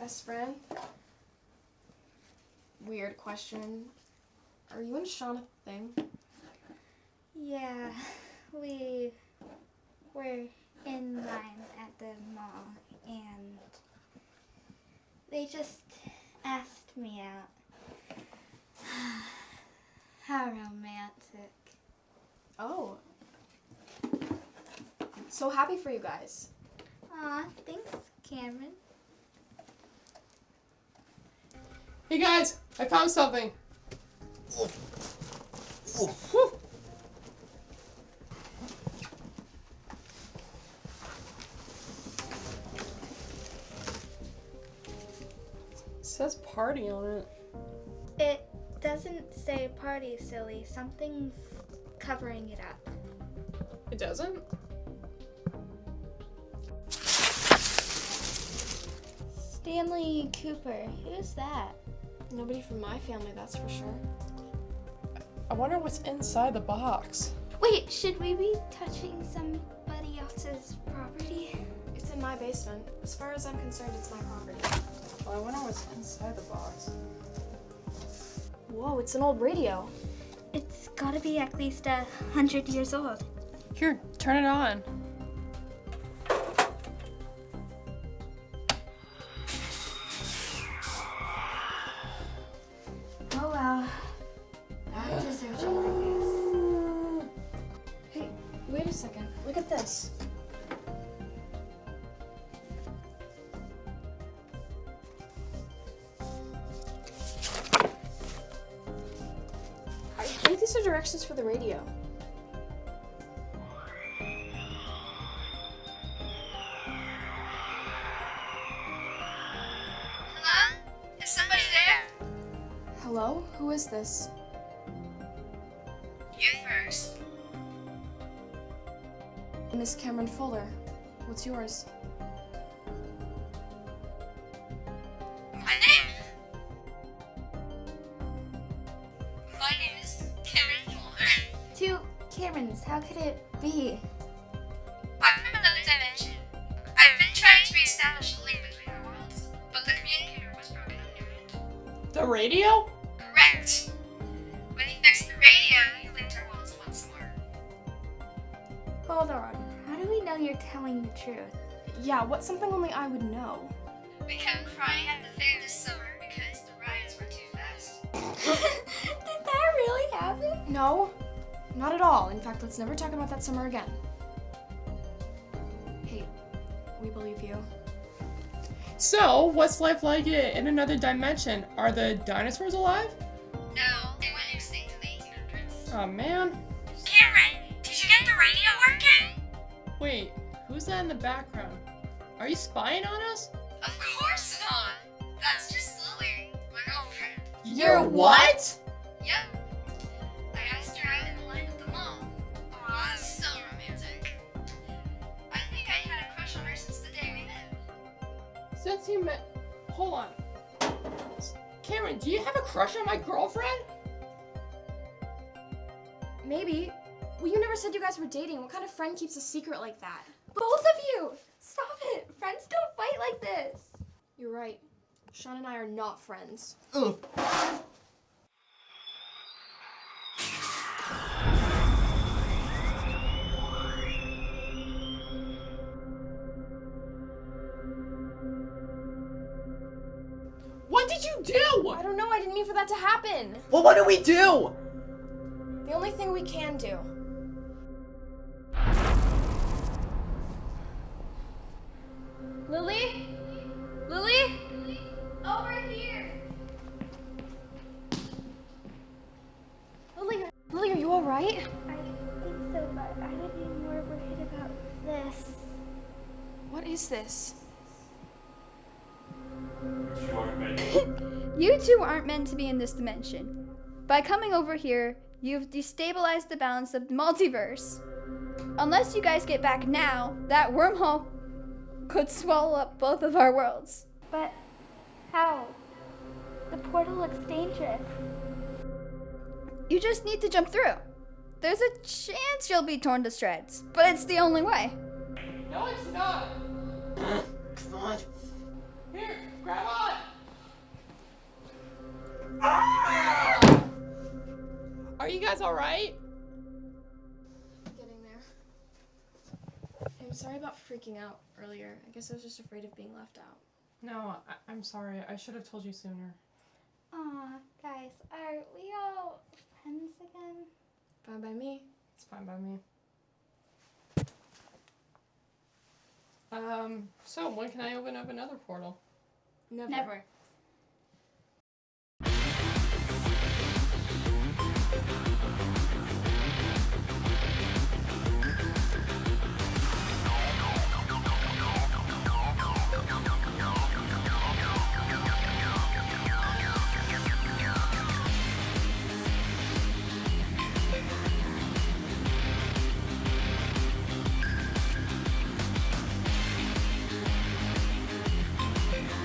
Best friend? Weird question. Are you and Sean a thing? Yeah, we were in line at the mall and they just asked me out. How romantic. Oh. So happy for you guys. Aw, thanks, Cameron. Hey guys, I found something. It says party on it. It doesn't say party, silly. Something's covering it up. It doesn't? Stanley Cooper, who's that? Nobody from my family, that's for sure. I wonder what's inside the box. Wait, should we be touching somebody else's property? It's in my basement. As far as I'm concerned, it's my property. Well, I wonder what's inside the box. Whoa, it's an old radio. It's gotta be at least 100 years old. Here, turn it on. Oh well. Back to searching, I Hey, wait a second. Look at this. I think these are directions for the radio. Hello? Is somebody there? Hello? Who is this? You first. Miss Cameron Fuller. What's yours? My name is Cameron Fuller. Two Camerons, how could it be? I'm from another dimension. I've been trying to reestablish a link between our worlds, but the communicator was broken on your end. The radio? Correct. When you fixed the radio, you linked our worlds once more. Hold on. How do we know you're telling the truth? Yeah, what's something only I would know? We kept crying at the fair this summer because the rides were too fast. Did that really happen? No, not at all. In fact, let's never talk about that summer again. Hey, we believe you. So, what's life like in another dimension? Are the dinosaurs alive? No, they went extinct in the 1800s. Oh man. Cameron, did you get the radio working? Wait, who's that in the background? Are you spying on us? Of course not. That's just Lily, my girlfriend. You're what? Yep. I asked her out in the line at the mall. Aw, so romantic. I think I had a crush on her since the day we met. Since you met... Hold on. Cameron, do you have a crush on my girlfriend? Maybe. Well, you never said you guys were dating. What kind of friend keeps a secret like that? Both of you! Stop it! Friends don't fight like this! You're right. Sean and I are not friends. Ugh. What did you do? I don't know. I didn't mean for that to happen. Well, what do we do? The only thing we can do. Lily? Lily? Over here! Lily, are you all right? I think so, but I would be more worried about this. What is this? You two aren't meant to be in this dimension. By coming over here, you've destabilized the balance of the multiverse. Unless you guys get back now, that wormhole could swallow up both of our worlds. But how? The portal looks dangerous. You just need to jump through. There's a chance you'll be torn to shreds, but it's the only way. No, it's not. Come on. Here, grab on! Ah! Are you guys alright? Getting there. I'm sorry about freaking out earlier. I guess I was just afraid of being left out. No, I'm sorry. I should have told you sooner. Aw, guys, are we all friends again? Fine by me. It's fine by me. So when can I open up another portal? Never. Never.